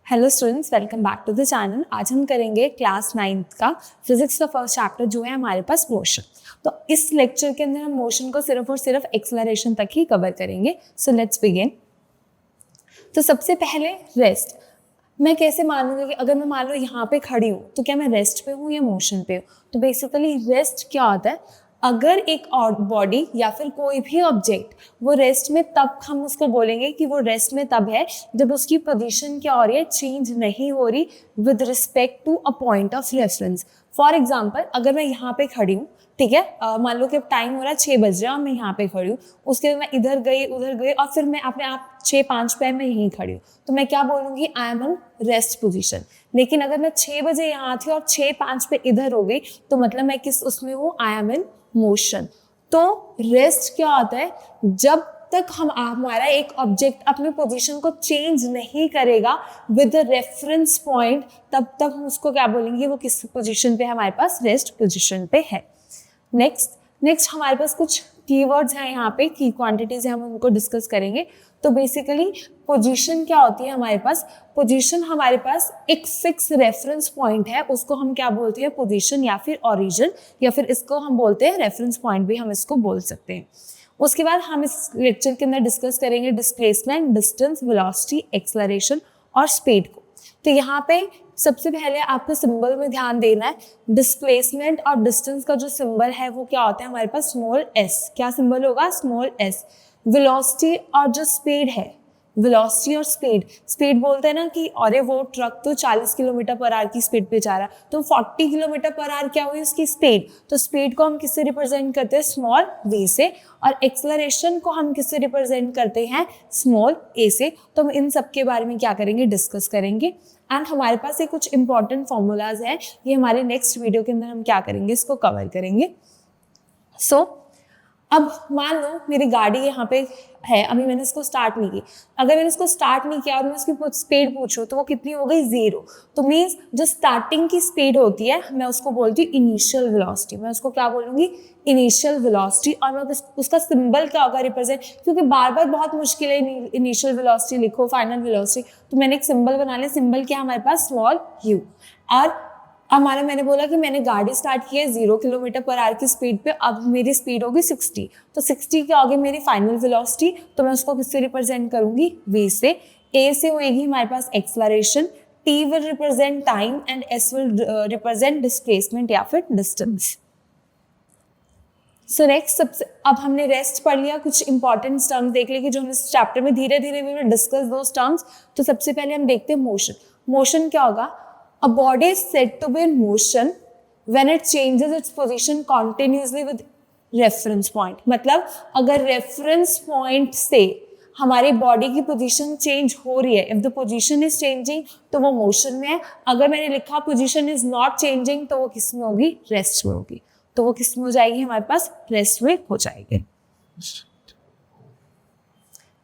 Hello students, welcome back to the channel. आज हम करेंगे क्लास 9th का फिजिक्स का फर्स्ट चैप्टर जो है हमारे पास मोशन। तो इस लेक्चर के अंदर हम मोशन को सिर्फ और सिर्फ एक्सेलरेशन तक ही कवर करेंगे। So let's begin. तो सबसे पहले रेस्ट। मैं कैसे मानूंगी कि अगर मैं मान लो यहाँ पे खड़ी हूँ तो क्या मैं रेस्ट पे हूँ या मोशन पे हूँ? तो बेसिकली रेस्ट क्या होता है, अगर एक बॉडी या फिर कोई भी ऑब्जेक्ट वो रेस्ट में, तब हम उसको बोलेंगे कि वो रेस्ट में तब है जब उसकी पोजीशन क्या हो रही है, चेंज नहीं हो रही with respect to a point of reference. For example, अगर मैं यहाँ पे खड़ी हूँ, ठीक है, मान लो कि अब टाइम हो रहा है 6 बज रहा है और मैं यहाँ पे खड़ी हूँ, उसके बाद मैं इधर गई उधर गई और फिर मैं अपने आप 6-5 पे मैं यहीं खड़ी हूँ, तो मैं क्या बोलूँगी, I am in rest position. लेकिन अगर मैं 6 बजे यहाँ थी और 6-5 पे इधर हो गई, तो मतलब मैं किस उसमें हूँ, आई एम इन मोशन। तो रेस्ट क्या होता है, जब तक हमारा एक ऑब्जेक्ट अपने पोजीशन को चेंज नहीं करेगा विद द रेफरेंस पॉइंट, तब तक हम उसको क्या बोलेंगे, वो किस पोजीशन पे हमारे पास रेस्ट पोजीशन पे है। नेक्स्ट हमारे पास कुछ कीवर्ड्स हैं, यहाँ पे की क्वांटिटीज हैं, हम उनको डिस्कस करेंगे। तो बेसिकली पोजीशन क्या होती है हमारे पास, पोजीशन हमारे पास एक फिक्स रेफरेंस पॉइंट है, उसको हम क्या बोलते हैं, पोजीशन या फिर ओरिजिन, या फिर इसको हम बोलते हैं रेफरेंस पॉइंट भी हम इसको बोल सकते हैं। उसके बाद हम इस लेक्चर के अंदर डिस्कस करेंगे डिस्प्लेसमेंट, डिस्टेंस, वेलोसिटी, एक्सेलरेशन और स्पीड को। तो यहाँ पे सबसे पहले आपको सिंबल में ध्यान देना है। डिस्प्लेसमेंट और डिस्टेंस का जो सिंबल है वो क्या होता है हमारे पास, स्मॉल एस। क्या सिंबल होगा, स्मॉल एस। वेलोसिटी और जो स्पीड है, वेलोसिटी और स्पीड बोलते हैं ना कि अरे वो ट्रक तो 40 किलोमीटर पर आवर की स्पीड पे जा रहा है, तो 40 किलोमीटर पर आवर क्या हुई उसकी स्पीड। तो स्पीड को हम किससे रिप्रेजेंट करते हैं, स्मॉल v से। और एक्सेलरेशन को हम किससे रिप्रेजेंट करते हैं, स्मॉल a से। तो हम इन सब के बारे में क्या करेंगे, डिस्कस करेंगे। एंड हमारे पास ये कुछ इंपॉर्टेंट फॉर्मूलाज हैं, ये हमारे नेक्स्ट वीडियो के अंदर हम क्या करेंगे, इसको कवर करेंगे। अब मान लो मेरी गाड़ी यहाँ पे है, अभी मैंने इसको स्टार्ट नहीं की। अगर मैंने इसको स्टार्ट नहीं किया और मैं उसकी स्पीड पूछूं तो वो कितनी हो गई, 0। तो मीन्स जो स्टार्टिंग की स्पीड होती है मैं उसको बोलती हूँ इनिशियल वेलोसिटी। मैं उसको क्या बोलूँगी, इनिशियल वेलोसिटी। और मैं उसका सिंबल क्या होगा, रिप्रेजेंट, क्योंकि बार बार बहुत मुश्किल है इनिशियल वेलोसिटी लिखो, फाइनल वेलोसिटी, तो मैंने एक सिंबल बना लिया। सिंबल क्या हमारे पास, स्मॉल u। और हमारा मैंने बोला कि मैंने गाड़ी स्टार्ट की है 0 किलोमीटर पर आवर की स्पीड पे, अब मेरी स्पीड होगी 60। तो 60 क्या होगी मेरी फाइनल वेलोसिटी, तो मैं उसको किससे रिप्रेजेंट करूंगी, v से। a से होएगी हमारे पास acceleration, t will represent time and s will represent displacement या फिर डिस्टेंस। सो नेक्स्ट, सबसे अब हमने रेस्ट पढ़ लिया, कुछ इंपॉर्टेंट टर्म्स देख लिए कि जो हम इस चैप्टर में धीरे धीरे we will discuss those terms. तो सबसे पहले हम देखते हैं मोशन। मोशन क्या होगा, a body is said to be in motion when it changes its position continuously with reference point। मतलब अगर रेफरेंस पॉइंट से हमारी बॉडी की पोजीशन चेंज हो रही है, if the position is changing तो वो मोशन में है। अगर मैंने लिखा पोजीशन इज नॉट चेंजिंग तो वो किस में होगी, रेस्ट में होगी। तो वो किस में हो जाएगी, हमारे पास रेस्ट में हो जाएगी।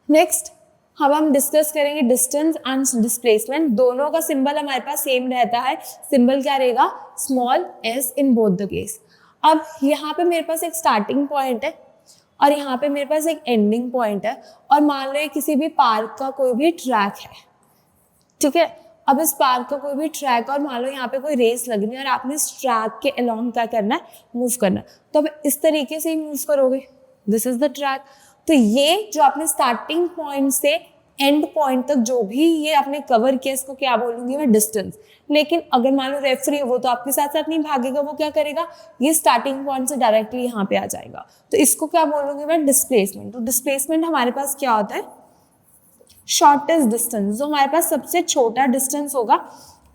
नेक्स्ट हम डिस्कस करेंगे डिस्टेंस एंड डिस्प्लेसमेंट। दोनों का सिंबल हमारे पास सेम रहता है। सिंबल क्या रहेगा, small S in both the case. अब यहाँ पे मेरे पास एक स्टार्टिंग पॉइंट है और यहाँ पे मेरे पास एक एंडिंग पॉइंट है। और मान लो किसी भी पार्क का कोई भी ट्रैक है, ठीक है। अब इस पार्क का कोई भी ट्रैक, और मान लो यहाँ पे कोई रेस लगनी है और आपने इस ट्रैक के अलोंग क्या करना है, मूव करना है। तो अब इस तरीके से ही मूव करोगे, दिस इज द ट्रैक। तो ये जो आपने स्टार्टिंग पॉइंट से एंड पॉइंट तक जो भी ये आपने कवर किया, इसको क्या बोलूंगी मैं, डिस्टेंस। लेकिन अगर मान लो रेफरी है, वो तो आपके साथ साथ नहीं भागेगा, वो क्या करेगा, ये स्टार्टिंग पॉइंट से डायरेक्टली यहाँ पे आ जाएगा, तो इसको क्या बोलूंगी मैं, डिस्प्लेसमेंट। तो डिस्प्लेसमेंट हमारे पास क्या होता है, शॉर्टेस्ट डिस्टेंस। जो हमारे पास सबसे छोटा डिस्टेंस होगा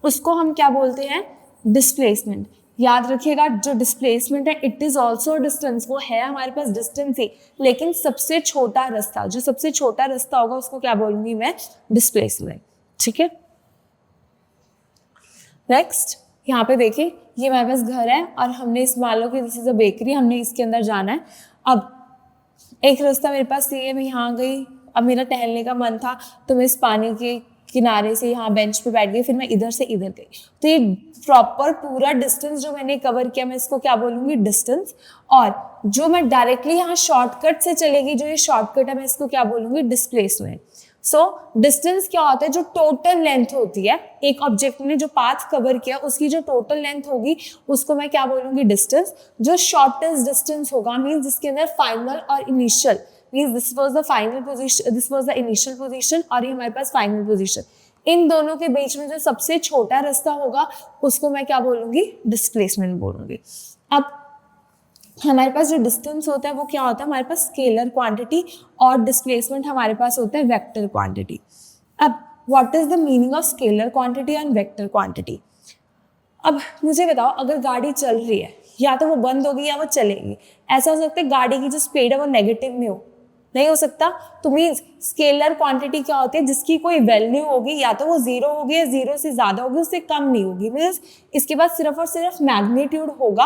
उसको हम क्या बोलते हैं, डिस्प्लेसमेंट। याद रखिएगा, जो डिस्प्लेसमेंट है इट इज ऑल्सो डिस्टेंस, वो है हमारे पास डिस्टेंस ही, लेकिन सबसे छोटा रास्ता, जो सबसे छोटा रास्ता होगा उसको क्या बोलूंगी मैं, डिस्प्लेसमेंट। ठीक है। नेक्स्ट यहाँ पे देखिए, ये हमारे पास घर है और हमने इस, मान लो कि दिस इज अ बेकरी, हमने इसके अंदर जाना है। अब एक रास्ता मेरे पास ये है, मैं यहाँ गई, अब मेरा टहलने का मन था तो मैं इस पानी के किनारे से यहाँ बेंच पे बैठ गई, फिर मैं इधर से इधर गई। तो ये प्रॉपर पूरा डिस्टेंस जो मैंने कवर किया, मैं इसको क्या बोलूँगी, डिस्टेंस। और जो मैं डायरेक्टली यहाँ शॉर्टकट से चलेगी, जो ये शॉर्टकट है, मैं इसको क्या बोलूँगी, डिस्प्लेसमेंट। सो डिस्टेंस क्या होता है, जो टोटल लेंथ होती है एक ऑब्जेक्ट ने जो पाथ कवर किया उसकी जो टोटल लेंथ होगी उसको मैं क्या बोलूंगी, डिस्टेंस। जो शॉर्टेस्ट डिस्टेंस होगा मीन्स जिसके अंदर फाइनल और initial, means this was the final position, this was the initial position और ये हमारे पास फाइनल पोजीशन, इन दोनों के बीच में जो सबसे छोटा रास्ता होगा उसको मैं क्या बोलूंगी, डिस्प्लेसमेंट बोलूंगी। अब हमारे पास जो डिस्टेंस होता है वो क्या होता है, हमारे पास स्केलर क्वांटिटी, और डिस्प्लेसमेंट हमारे पास होता है वेक्टर क्वांटिटी। अब what is the meaning of scalar quantity and vector quantity. अब मुझे बताओ, अगर गाड़ी चल रही है या तो वो बंद होगी या वो चलेगी। ऐसा हो सकता है गाड़ी की जो स्पीड है वो नेगेटिव में हो, नहीं हो सकता। तो मीन्स स्केलर क्वांटिटी क्या होती है, जिसकी कोई वैल्यू होगी या तो वो जीरो होगी या जीरो से ज्यादा होगी, उससे कम नहीं होगी। मीन्स इसके बाद सिर्फ और सिर्फ मैग्नीट्यूड होगा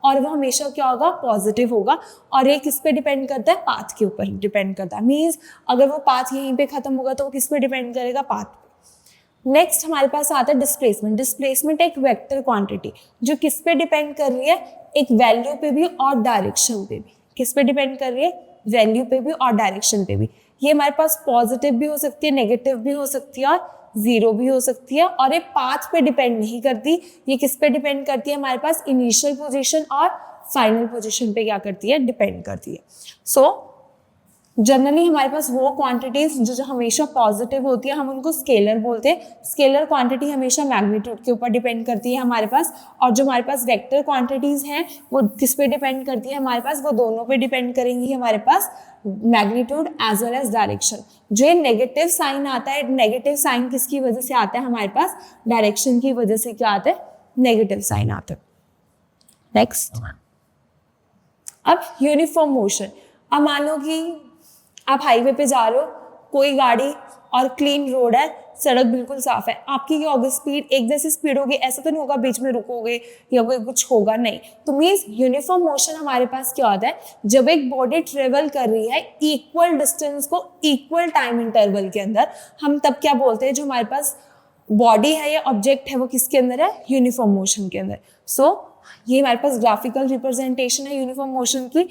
और वो हमेशा क्या होगा, पॉजिटिव होगा। और ये किस पे डिपेंड करता है, पाथ के ऊपर डिपेंड करता है। मीन्स अगर वो पाथ यहीं पे खत्म होगा तो वो किस पे डिपेंड करेगा, पाथ पे। नेक्स्ट हमारे पास आता है डिस्प्लेसमेंट। डिस्प्लेसमेंट एक वेक्टर क्वांटिटी जो किस पे डिपेंड कर रही है, एक वैल्यू पे भी और डायरेक्शन पे भी। किस पे डिपेंड कर रही है, वैल्यू पे भी और डायरेक्शन पे भी। ये हमारे पास पॉजिटिव भी हो सकती है, नेगेटिव भी हो सकती है और जीरो भी हो सकती है। और ये पाथ पे डिपेंड नहीं करती, ये किस पे डिपेंड करती है, हमारे पास इनिशियल पोजीशन और फाइनल पोजीशन पे क्या करती है, डिपेंड करती है। सो जनरली हमारे पास वो क्वांटिटीज जो हमेशा पॉजिटिव होती है हम उनको स्केलर बोलते हैं। स्केलर क्वांटिटी हमेशा मैग्नीट्यूड के ऊपर डिपेंड करती है हमारे पास। और जो हमारे पास वेक्टर क्वांटिटीज हैं वो किस पे डिपेंड करती है हमारे पास, वो दोनों पे डिपेंड करेंगी हमारे पास, magnitude as well as direction. जो ये नेगेटिव साइन आता है, नेगेटिव साइन किसकी वजह से आता है हमारे पास, डायरेक्शन की वजह से क्या आता है, नेगेटिव साइन आता है। नेक्स्ट, अब यूनिफॉर्म मोशन। अब मान लो कि आप हाईवे पे जा रहे हो, कोई गाड़ी और क्लीन रोड है, सड़क बिल्कुल साफ है, आपकी क्या होगी, स्पीड एक जैसी स्पीड होगी। ऐसा तो नहीं होगा बीच में रुकोगे या कोई कुछ होगा, नहीं। तो मीन्स यूनिफॉर्म मोशन हमारे पास क्या होता है, जब एक बॉडी ट्रेवल कर रही है इक्वल डिस्टेंस को इक्वल टाइम इंटरवल के अंदर, हम तब क्या बोलते हैं, जो हमारे पास बॉडी है या ऑब्जेक्ट है वो किसके अंदर है, यूनिफॉर्म मोशन के अंदर। सो ये हमारे पास ग्राफिकल रिप्रेजेंटेशन है यूनिफॉर्म मोशन की।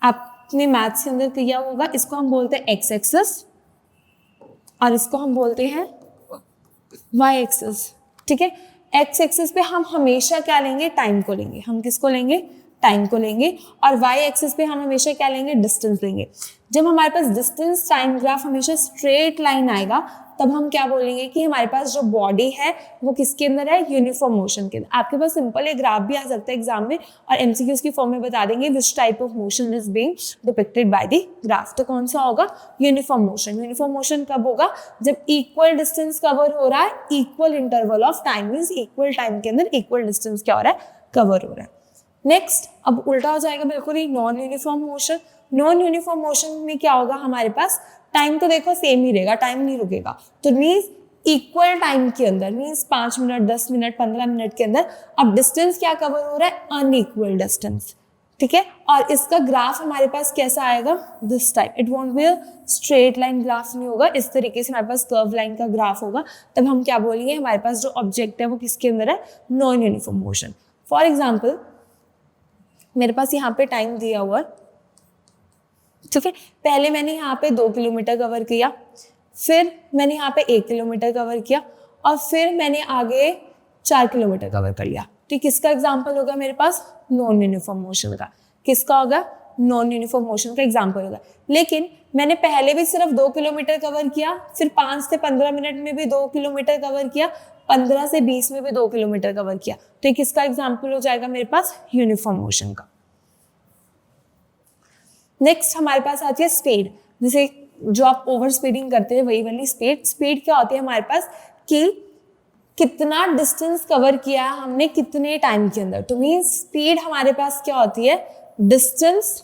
आपने मैथ्स के अंदर किया होगा, इसको हम बोलते हैं एक्स एक्सिस और इसको हम बोलते हैं वाई एक्सिस। ठीक है, एक्स एक्सिस पे हम हमेशा क्या लेंगे, टाइम को लेंगे। हम किसको लेंगे, टाइम को लेंगे। और वाई एक्सिस पे हम हमेशा क्या लेंगे, डिस्टेंस लेंगे। जब हमारे पास डिस्टेंस टाइम ग्राफ हमेशा स्ट्रेट लाइन आएगा तब हम क्या बोलेंगे कि हमारे पास जो बॉडी है वो किसके अंदर है, यूनिफॉर्म मोशन के अंदर। आपके पास सिंपल एक ग्राफ भी आ सकता है एग्जाम में और एमसीक्यूज की फॉर्म में बता देंगे which type of motion is being depicted by the graph. तो कौन सा होगा, यूनिफॉर्म मोशन। यूनिफॉर्म मोशन कब होगा, जब इक्वल डिस्टेंस कवर हो रहा है equal interval of time, means equal time के अंदर इक्वल डिस्टेंस क्या हो रहा है, कवर हो रहा है। नेक्स्ट, अब उल्टा हो जाएगा बिल्कुल ही, non uniform motion. Non uniform motion में क्या होगा, हमारे पास टाइम तो देखो सेम ही रहेगा, टाइम नहीं रुकेगा। तो मीन्स इक्वल टाइम के अंदर, मीन्स 5 मिनट 10 मिनट 15 मिनट के अंदर अब डिस्टेंस क्या कवर हो रहा है, अनइक्वल डिस्टेंस। ठीक है, और इसका ग्राफ हमारे पास कैसा आएगा, this type. It won't be a straight line graph नहीं होगा, इस तरीके से हमारे पास कर्व लाइन का ग्राफ होगा। तब हम क्या बोलेंगे, हमारे पास जो ऑब्जेक्ट है वो किसके अंदर है, non uniform motion. For example मेरे पास यहाँ पे टाइम दिया हुआ, ठीक है, पहले मैंने यहाँ पे 2 किलोमीटर कवर किया, फिर मैंने यहाँ पे 1 किलोमीटर कवर किया और फिर मैंने आगे 4 किलोमीटर कवर कर लिया। ठीक, किसका एग्जाम्पल होगा मेरे पास, नॉन यूनिफॉर्म मोशन का। किसका होगा, नॉन यूनिफॉर्म मोशन का एग्जाम्पल होगा। लेकिन मैंने पहले भी सिर्फ 2 किलोमीटर कवर किया, फिर 5 से 15 मिनट में भी 2 किलोमीटर कवर किया, 15 से 20 में भी 2 किलोमीटर कवर किया। तो किसका एग्जाम्पल हो जाएगा मेरे पास, यूनिफॉर्म मोशन का। नेक्स्ट हमारे पास आती है स्पीड। जैसे जो आप ओवर स्पीडिंग करते हैं वही वाली स्पीड। स्पीड क्या होती है हमारे पास, कि कितना डिस्टेंस कवर किया है हमने कितने टाइम के अंदर। तो मीन्स स्पीड हमारे पास क्या होती है, distance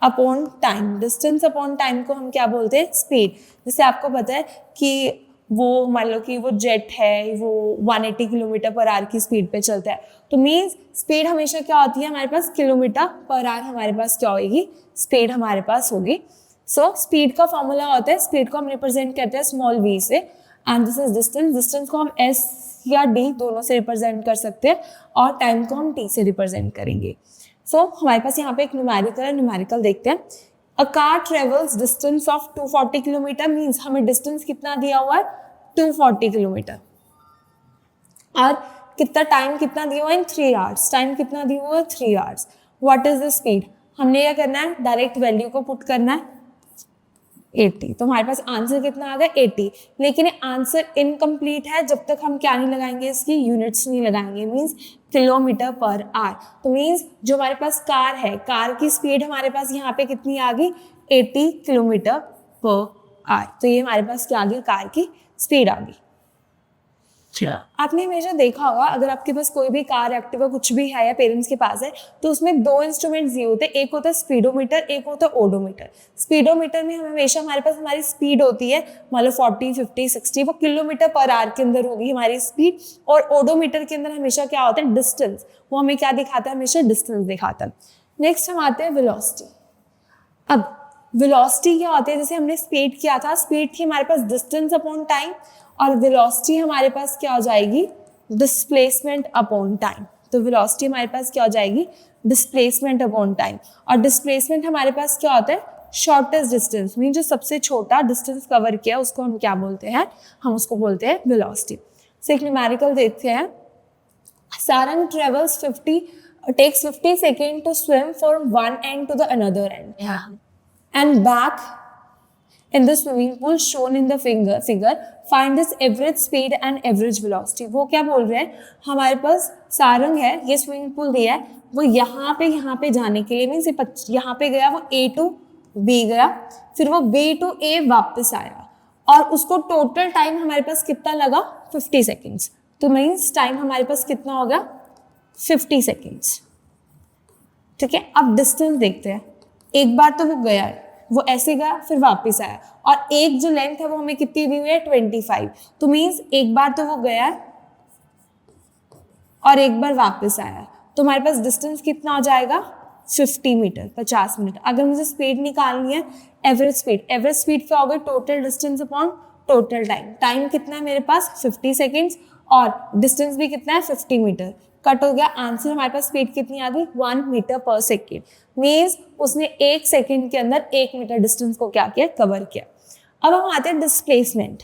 upon time. Distance upon time को हम क्या बोलते हैं, स्पीड। जैसे आपको पता है कि वो मान लो कि वो जेट है, वो 180 किलोमीटर पर आवर की स्पीड पे चलता है। तो मीन्स स्पीड हमेशा क्या होती है हमारे पास, किलोमीटर पर आवर हमारे पास क्या होगी, स्पीड हमारे पास होगी। सो स्पीड का फॉर्मूला होता है, स्पीड को हम रिप्रेजेंट करते हैं स्मॉल v से, and this is distance. Distance को हम s या d दोनों से रिप्रेजेंट कर सकते हैं और टाइम को हम t से रिप्रेजेंट करेंगे। सो हमारे पास यहाँ पे एक न्यूमेरिकल है, न्यूमेरिकल देखते हैं। A car travels distance of 240 kilometre means हमें डिस्टेंस कितना दिया हुआ है 240 किलोमीटर और कितना टाइम कितना दिया हुआ है इन 3 आवर्स, टाइम कितना दिया हुआ है 3 hours. What is the speed, हमने क्या करना है डायरेक्ट वैल्यू को पुट करना है 80, तो हमारे पास आंसर कितना आ गया 80। लेकिन आंसर इनकम्प्लीट है जब तक हम क्या नहीं लगाएंगे, इसकी यूनिट्स नहीं लगाएंगे, मीन्स किलोमीटर पर आवर। तो मीन्स जो हमारे पास कार है, कार की स्पीड हमारे पास यहाँ पे कितनी आ गई 80 किलोमीटर पर आवर। तो ये हमारे पास क्या आ गई, कार की स्पीड आ गई। आपने हमेशा देखा होगा अगर आपके पास कोई भी कार एक्टिवा कुछ भी है या पेरेंट्स के पास है तो उसमें 2 इंस्ट्रूमेंट्स दिए होते हैं, एक होता है स्पीडोमीटर, एक होता है ओडोमीटर। स्पीडोमीटर में हमेशा हमारे पास हमारी स्पीड होती है मतलब 40, 50, 60, वो किलोमीटर पर आवर के अंदर होगी हमारी स्पीड। और ओडोमीटर के अंदर हमेशा क्या होता है डिस्टेंस, वो हमें क्या दिखाता है, हमेशा डिस्टेंस दिखाता है। नेक्स्ट हम आते हैं वेलोसिटी। अब वेलोसिटी क्या होती है, जैसे हमने स्पीड किया था, स्पीड थी हमारे पास डिस्टेंस अपॉन टाइम और वेलोसिटी हमारे पास क्या हो जाएगी डिस्प्लेसमेंट अपॉन टाइम। तो वेलोसिटी हमारे पास क्या हो जाएगी डिस्प्लेसमेंट अपॉन टाइम। और डिस्प्लेसमेंट हमारे पास क्या होता है शॉर्टेस्ट डिस्टेंस, मीन जो सबसे छोटा डिस्टेंस कवर किया उसको हम क्या बोलते हैं, हम उसको बोलते हैं वेलोसिटी। से एक न्यूमेरिकल देखते हैं। Sarang travels takes 50 seconds to swim from one end to the another end and back in the swimming pool shown in the figure find its average speed and average velocity। वो क्या बोल रहे हैं, हमारे पास सारंग है, ये स्विमिंग पूल दिया है, वो यहाँ पे जाने के लिए मीन्स यहाँ पे गया, वो A to B गया, फिर वो B to A वापस आया और उसको टोटल टाइम हमारे पास कितना लगा 50 सेकेंड्स। तो मीन्स टाइम हमारे पास कितना होगा 50 सेकेंड्स। ठीक है, अब डिस्टेंस देखते हैं। एक बार तो वो गया है, वो ऐसे गया फिर वापस आया और एक जो लेंथ है वो हमें कितनी दी हुई है 25। तो मीन्स एक बार तो वो गया और एक बार वापस आया, तो हमारे पास डिस्टेंस कितना हो जाएगा 50 मीटर 50 मीटर। अगर मुझे स्पीड निकालनी है एवरेज स्पीड क्या होगा total distance upon total time. Time कितना है मेरे पास 50 सेकेंड्स और डिस्टेंस भी कितना है 50 मीटर। कट हो गया, आंसर हमारे पास स्पीड कितनी आ गई 1 मीटर पर सेकेंड। मीन्स उसने 1 सेकेंड के अंदर 1 मीटर डिस्टेंस को क्या किया कवर किया। अब हम आते हैं डिस्प्लेसमेंट।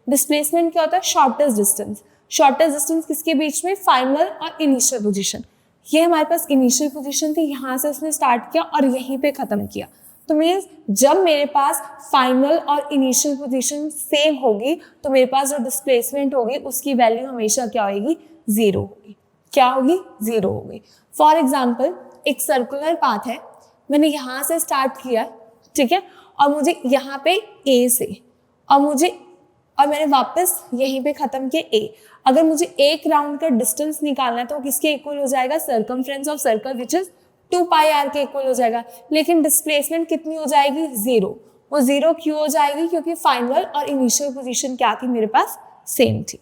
डिस्प्लेसमेंट क्या होता है शॉर्टेस्ट डिस्टेंस किसके बीच में, फाइनल और इनिशियल पोजीशन। ये हमारे पास इनिशियल पोजीशन थी, यहाँ से उसने स्टार्ट किया और यहीं पे खत्म किया। तो मीन्स जब मेरे पास फाइनल और इनिशियल पोजीशन सेम होगी तो मेरे पास जो डिस्प्लेसमेंट होगी उसकी वैल्यू हमेशा क्या होगी 0 होगी। क्या होगी 0 होगी। फॉर एग्जाम्पल एक सर्कुलर पाथ है, मैंने यहाँ से स्टार्ट किया, ठीक है, और मुझे यहाँ पे A से और मैंने वापस यहीं पे खत्म किया A। अगर मुझे एक राउंड का डिस्टेंस निकालना है तो किसके इक्वल हो जाएगा, circumference of circle which is 2 pi r के इक्वल हो जाएगा। लेकिन डिस्प्लेसमेंट कितनी हो जाएगी 0। वो 0 क्यों हो जाएगी, क्योंकि फाइनल और इनिशियल पोजीशन क्या थी मेरे पास सेम थी।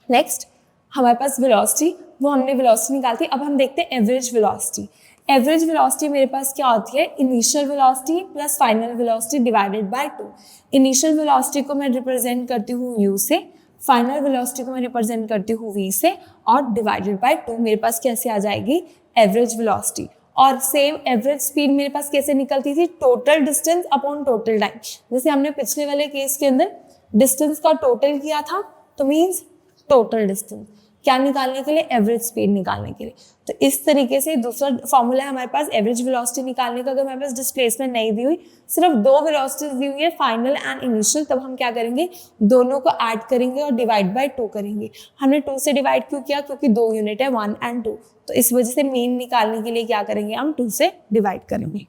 नेक्स्ट हमारे पास वेलोसिटी, वो हमने वेलोसिटी निकाली थी। अब हम देखते हैं एवरेज वेलोसिटी मेरे पास क्या होती है initial velocity plus final velocity divided by 2। Initial velocity को मैं रिप्रेजेंट करती हूँ u से, फाइनल वेलोसिटी को मैं रिप्रेजेंट करती हूँ v से और डिवाइडेड बाय 2 मेरे पास कैसे आ जाएगी एवरेज वेलोसिटी। और सेम एवरेज स्पीड मेरे पास कैसे निकलती थी total distance upon total time. जैसे हमने पिछले वाले केस के अंदर डिस्टेंस का टोटल किया था तो मीन्स टोटल डिस्टेंस क्या निकालने के लिए, एवरेज स्पीड निकालने के लिए। तो इस तरीके से दूसरा फॉर्मूला है हमारे पास एवरेज वेलोसिटी निकालने का। अगर हमारे पास डिस्प्लेसमेंट नहीं दी हुई, सिर्फ 2 वेलोसिटीज दी हुई है फाइनल एंड इनिशियल, तब हम क्या करेंगे दोनों को ऐड करेंगे और डिवाइड बाय 2 करेंगे। हमने 2 से डिवाइड क्यों किया, क्योंकि 2 यूनिट है 1 एंड 2, तो इस वजह से मीन निकालने के लिए क्या करेंगे हम 2 से डिवाइड करेंगे।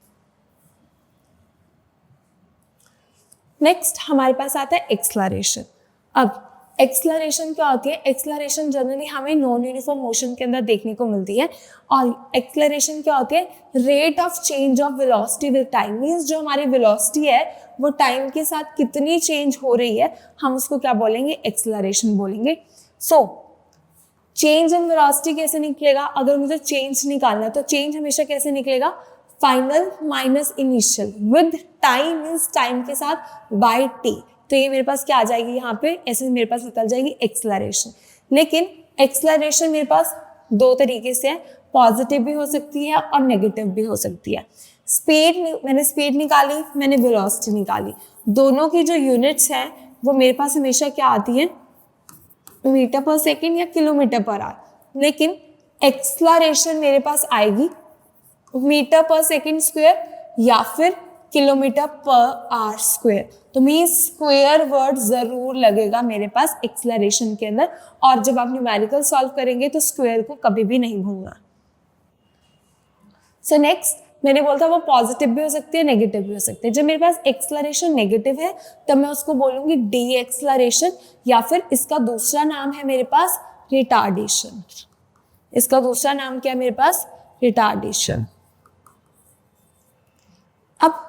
नेक्स्ट हमारे पास आता है एक्सलरेशन। अब एक्सलरेशन क्या होती है, एक्सलरेशन जनरली हमें नॉन यूनिफॉर्म मोशन के अंदर देखने को मिलती है। और एक्सलरेशन क्या होती है, rate of change of velocity with time. Means जो हमारी वेलोसिटी है वो टाइम के साथ कितनी चेंज हो रही है, हम उसको क्या बोलेंगे एक्सलरेशन बोलेंगे। सो चेंज इन वेलोसिटी कैसे निकलेगा, अगर मुझे चेंज निकालना है तो चेंज हमेशा कैसे निकलेगा, final minus initial with time, means time के साथ बाय t। तो ये मेरे पास क्या आ जाएगी यहाँ पे, ऐसे मेरे पास निकल जाएगी एक्सलरेशन। लेकिन एक्सलरेशन मेरे पास 2 तरीके से है। पॉजिटिव भी हो सकती है और नेगेटिव भी हो सकती है। मैंने स्पीड निकाली, मैंने वेलोसिटी निकाली, दोनों की जो यूनिट्स हैं वो मेरे पास हमेशा क्या आती है, मीटर पर सेकेंड या किलोमीटर पर आवर, लेकिन एक्सलरेशन मेरे पास आएगी मीटर पर सेकेंड स्क्वायर या फिर किलोमीटर पर आवर स्क्वायर। तो मीन स्क्वायर वर्ड जरूर लगेगा मेरे पास एक्सलरेशन के अंदर, और जब आप न्यूमेरिकल सॉल्व करेंगे तो स्क्वायर को कभी भी नहीं भूलना। सो नेक्स्ट मैंने बोला था वो पॉजिटिव भी हो सकती है, नेगेटिव भी हो सकती है। जब मेरे पास एक्सलरेशन नेगेटिव है तब मैं उसको बोलूंगी डी एक्सलरेशन, या फिर इसका दूसरा नाम है मेरे पास रिटार्डेशन। इसका दूसरा नाम क्या है मेरे पास, रिटार्डेशन। अब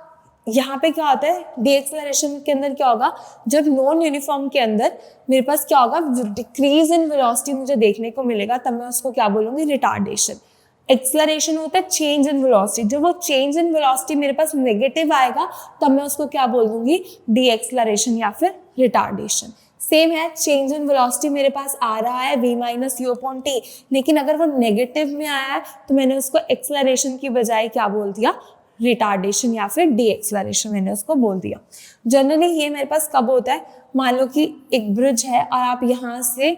यहाँ पे क्या होता है, डी एक्सलरेशन के अंदर क्या होगा, जब नॉन यूनिफॉर्म के अंदर मेरे पास क्या होगा, डिक्रीज इन वेलोसिटी मुझे देखने को मिलेगा, तब मैं उसको क्या बोलूंगी, रिटार्डेशन। एक्सलरेशन होता है चेंज इन वेलोसिटी, जब वो चेंज इन वेलोसिटी मेरे पास नेगेटिव आएगा तब मैं उसको क्या बोल दूंगी, डी एक्सलरेशन या फिर रिटार्डेशन। सेम है, चेंज इन वेलोसिटी मेरे पास आ रहा है v minus you upon T, लेकिन अगर वो नेगेटिव में आया है तो मैंने उसको एक्सलरेशन की बजाय क्या बोल दिया, रिटार्डेशन या फिर डी एक्सलरेशन मैंने उसको बोल दिया। जनरली ये मेरे पास कब होता है, मान लो कि एक ब्रिज है और आप यहाँ से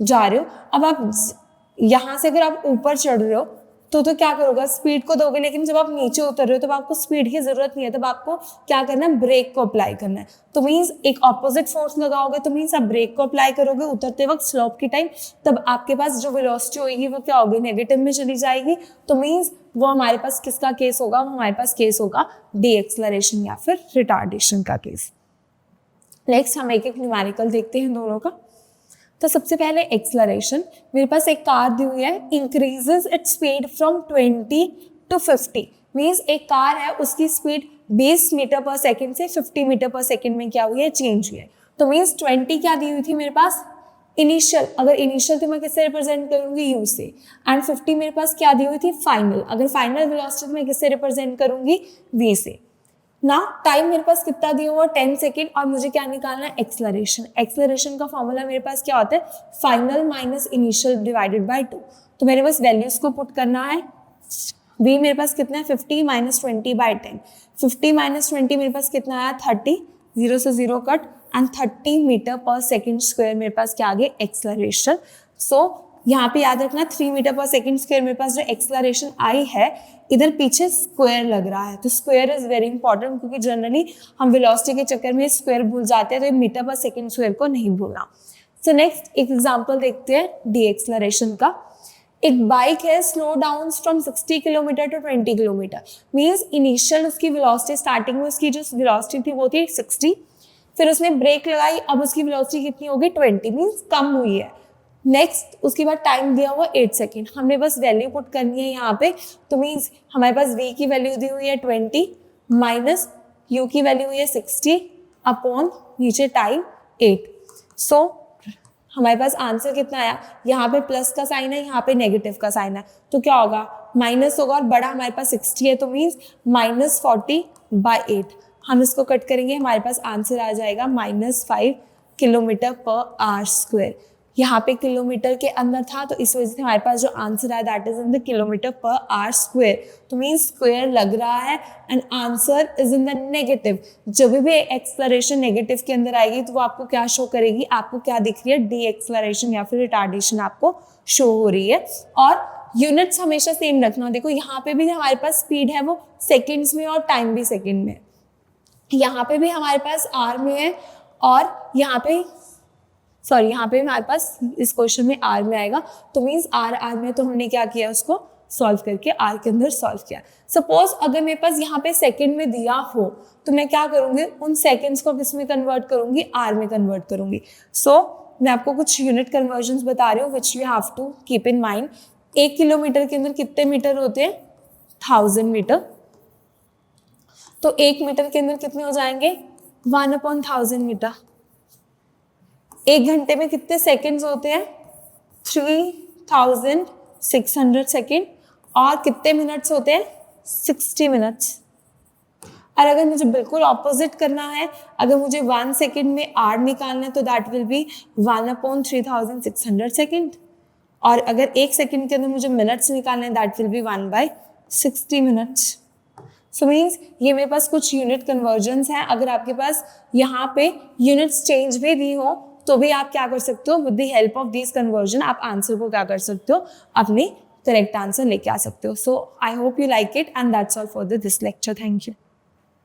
जा रहे हो, अब आप यहाँ से अगर आप ऊपर चढ़ रहे हो तो क्या करोगे, स्पीड को दोगे, लेकिन जब आप नीचे उतर रहे हो तब आपको स्पीड की जरूरत नहीं है, तब आपको क्या करना है, ब्रेक को अप्लाई करना है। तो मीन्स एक ऑपोजिट फोर्स लगाओगे तो मीन्स आप ब्रेक को अप्लाई करोगे उतरते वक्त स्लोप की टाइम, तब आपके पास जो वेलोसिटी होगी वो क्या होगी, नेगेटिव में चली जाएगी। तो मीन्स वो हमारे पास किसका केस होगा, वो हमारे पास केस होगा डी एक्सलरेशन या फिर रिटार्डेशन का केस। नेक्स्ट हम एक एक न्यूमेरिकल देखते हैं दोनों का। तो सबसे पहले एक्सलरेशन, मेरे पास एक कार दी हुई है, increases its speed from 20 to 50, means एक कार है उसकी स्पीड 20 मीटर पर सेकेंड से 50 मीटर पर सेकेंड में क्या हुई है, चेंज हुई है। तो मीन्स 20 क्या दी हुई थी मेरे पास, इनिशियल, अगर इनिशियल तो मैं किससे रिप्रेजेंट करूंगी, यू से, एंड 50 मेरे पास क्या दी हुई थी, फाइनल, अगर फाइनल वेलोसिटी मैं किससे रिप्रेजेंट करूंगी, वी से। ना टाइम मेरे पास कितना दिया हुआ, 10 सेकेंड, और मुझे क्या निकालना है, एक्सलरेशन। एक्सलरेशन का फॉर्मूला मेरे पास क्या होता है, final minus initial divided by 2। तो मेरे पास वैल्यूज को पुट करना है, v मेरे पास कितना है, 50 माइनस 20 बाई 10, 50 माइनस 20 मेरे पास कितना आया, 30, 0 से 0 कट, एंड 30 मीटर पर सेकेंड स्क्वायर मेरे पास क्या आ गया, एक्सलरेशन। सो यहाँ पे याद रखना 3 मीटर पर सेकेंड स्क्वायर मेरे पास जो एक्सलरेशन आई है, इधर पीछे स्क्वायर लग रहा है, तो स्क्वायर इज वेरी इंपॉर्टेंट, क्योंकि जनरली हम वेलोसिटी के चक्कर में स्क्वायर भूल जाते हैं, तो मीटर पर सेकेंड स्क्वायर को नहीं भूलना। सो नेक्स्ट एक एग्जांपल देखते हैं डी एक्सलरेशन का। एक बाइक है, slow down from 60 kilometre to 20 kilometre, means initial उसकी वेलोसिटी, स्टार्टिंग में उसकी जो वेलोसिटी थी वो थी 60, फिर उसने ब्रेक लगाई, अब उसकी वेलोसिटी कितनी होगी, 20, मीन्स कम हुई है। नेक्स्ट उसके बाद टाइम दिया हुआ 8 सेकेंड, हमने बस वैल्यू पुट करनी है यहाँ पे, तो मीन्स हमारे पास v की वैल्यू दी हुई है 20 माइनस u की वैल्यू हुई है 60 अपॉन नीचे टाइम 8। सो हमारे पास आंसर कितना आया, यहाँ पे प्लस का साइन है, यहाँ पे नेगेटिव का साइन है, तो क्या होगा, माइनस होगा, और बड़ा हमारे पास 60 है, तो मीन्स -40/8। हम इसको कट करेंगे, हमारे पास आंसर आ जाएगा -5 किलोमीटर पर आवर स्क्वायर। यहाँ पे किलोमीटर के अंदर था, तो इस वजह से हमारे पास जो आंसर आया that is in the kilometre per hour square, तो मीन स्क्वायर लग रहा है, and answer is in the negative. जब भी एक्सलरेशन नेगेटिव के अंदर आएगी तो वो आपको क्या शो करेगी, आपको क्या दिख रही है, डी एक्सलरेशन या फिर रिटार्डेशन आपको शो हो रही है। और यूनिट्स हमेशा सेम रखना। देखो यहाँ पे भी हमारे पास स्पीड है वो सेकेंड्स में और टाइम भी सेकेंड में, यहाँ पे भी हमारे पास आर में है, और यहाँ पे यहाँ पे हमारे पास इस क्वेश्चन में आर में आएगा, तो मीन्स आर में, तो हमने क्या किया, उसको सॉल्व करके आर के अंदर सॉल्व किया। सपोज अगर मेरे पास यहाँ पे सेकंड में दिया हो तो मैं क्या करूँगी, उन सेकंड्स को किस में कन्वर्ट करूँगी, आर में कन्वर्ट करूँगी। मैं आपको कुछ यूनिट कन्वर्जन्स बता रही हूँ which you have to keep in mind. 1 kilometre के अंदर कितने मीटर होते हैं, 1000 मीटर, तो 1 मीटर के अंदर कितने हो जाएंगे, 1/1000 मीटर। 1 घंटे में कितने सेकंड्स होते हैं, 3600 सेकंड, और कितने मिनट्स होते हैं, 60 मिनट्स। और अगर मुझे बिल्कुल ऑपोजिट करना है, अगर मुझे 1 सेकंड में आर निकालना है, तो दैट विल बी 1/3600 सेकंड, और अगर 1 सेकेंड के अंदर मुझे मिनट्स निकालने हैं, that will be 1/60 minutes. So means ये मेरे पास कुछ यूनिट कन्वर्जन्स हैं। अगर आपके पास यहाँ पे यूनिट्स चेंज भी हो तो भी आप क्या कर सकते हो, with the help of this conversion आप आंसर को क्या कर सकते हो, अपनी करेक्ट आंसर लेके आ सकते हो। So I hope you like it and that's all for this lecture. Thank you.